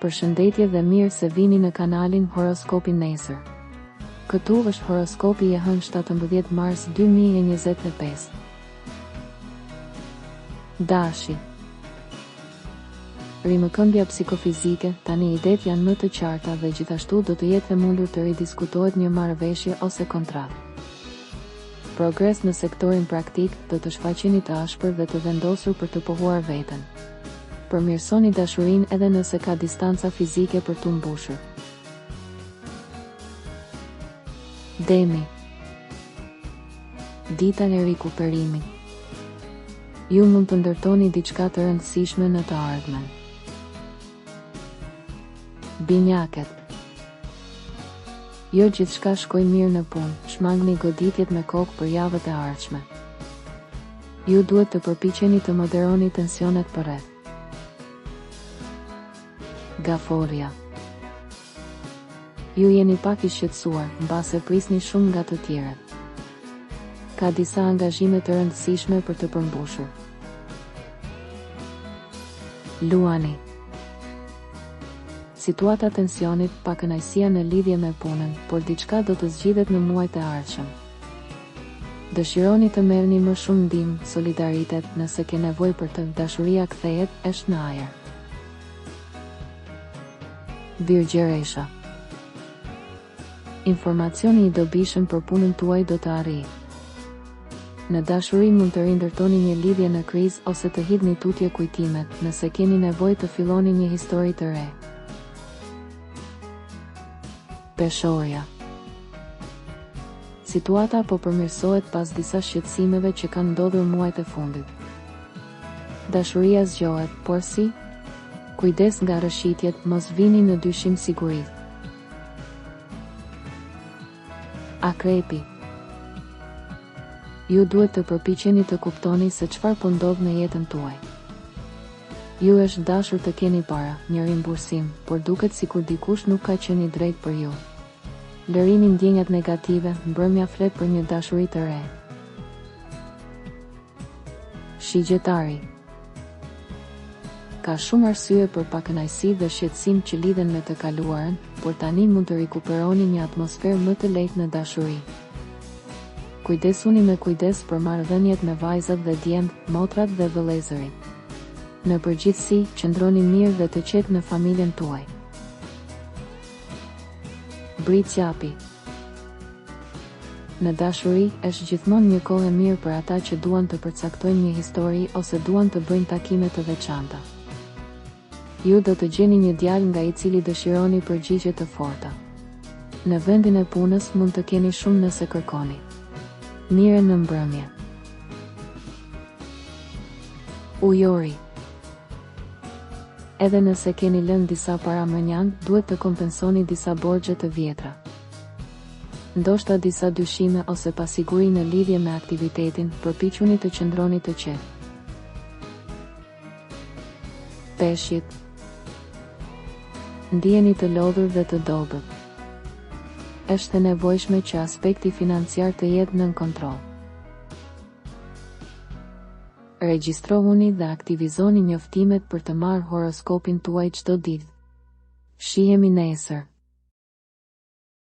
Përshëndetje dhe mirë se vini në kanalin Horoskopi Nesër. Këtu është horoskopi i hënë 17 mars 2025. Dashi. Rimëkëmbja psikofizike, tani idetë janë më të qarta dhe gjithashtu do të jetë e mundur të ridiskutohet një marrëveshje ose kontratë. Progres në sektorin praktik, do të shfaqeni të ashpër dhe të vendosur për të pohuar veten. Përmirësoni dashurinë edhe nëse ka distanca fizike për t'u mbushur. Demi. Dita e rikuperimit. Ju mund të ndërtoni diçka të rëndësishme në të ardhmen. Binjaket. Jo gjithçka shkoj mirë në punë, shmangni goditjet me kokë për javët e ardhshme. Ju duhet të përpiqeni të moderoni tensionet përreth. Gaforia. Ju jeni pak i shqetësuar, mbase prisni shumë nga të tjerët. Ka disa angazhime të rëndësishme për të përmbushur. Luani. Situata tensionit, pakënaqësia në lidhje me punën, por diçka do të zgjidhet në muajt e ardhshëm. Dëshironi të merrni më shumë ndihmë, solidaritet, nëse ke nevojë për të, dashuria kthehet, është në ajër. Virgjeresha. Informacioni i dobishëm për punën tuaj do të arrijë. Në dashuri mund të rindërtoni një lidhje në krizë ose të hidhni tutje kujtimet, nëse keni nevojë të filloni një histori të re. Peshorja. Situata po përmirësohet pas disa shqetësimeve që kanë ndodhur muajt e fundit. Dashuria zgjohet, por si? Kujdes nga rëshitjet, mos vini në dyshim sigurisë. Akrepi. Ju duhet të përpiqeni të kuptoni se çfarë po ndodh në jetën tuaj. Ju është dashur të keni para, një rimbursim, por duket sikur dikush nuk ka qenë i drejtë për ju. Lërini ndjenjat negative, mbrëmja flet për një dashuri të re. Shigjetari. Ka shumë arsye për pakënaqësi dhe shqetësim që lidhen me të kaluarën, por tani mund të rikuperoni një atmosferë më të lehtë në dashuri. Kujdesuni me kujdes për marrëdhëniet me vajzat dhe djemt, motrat dhe vëllezërit. Në përgjithësi, qëndroni mirë dhe të qetë në familjen tuaj. Britsjapi. Në dashuri, është gjithmonë një kohë e mirë për ata që duan të përcaktojnë një histori ose duan të bëjnë takime të veçanta. Ju do të gjeni një djalë nga i cili dëshironi përgjigje të forta. Në vendin e punës mund të keni shumë nëse kërkoni. Mire në mbrëmje. Ujori. Edhe nëse keni lënë disa para mënjan, duhet të kompensoni disa borxhe të vjetra. Ndoshta disa dyshime ose pasiguri në lidhje me aktivitetin, përpiquni të qëndroni të qetë. Peshqit. Ndiheni të lodhur dhe të dobët. Është e nevojshme që aspekti financiar të jetë nën kontroll. Regjistrohuni dhe aktivizoni njoftimet për të marrë horoskopin tuaj çdo ditë. Shihemi nesër.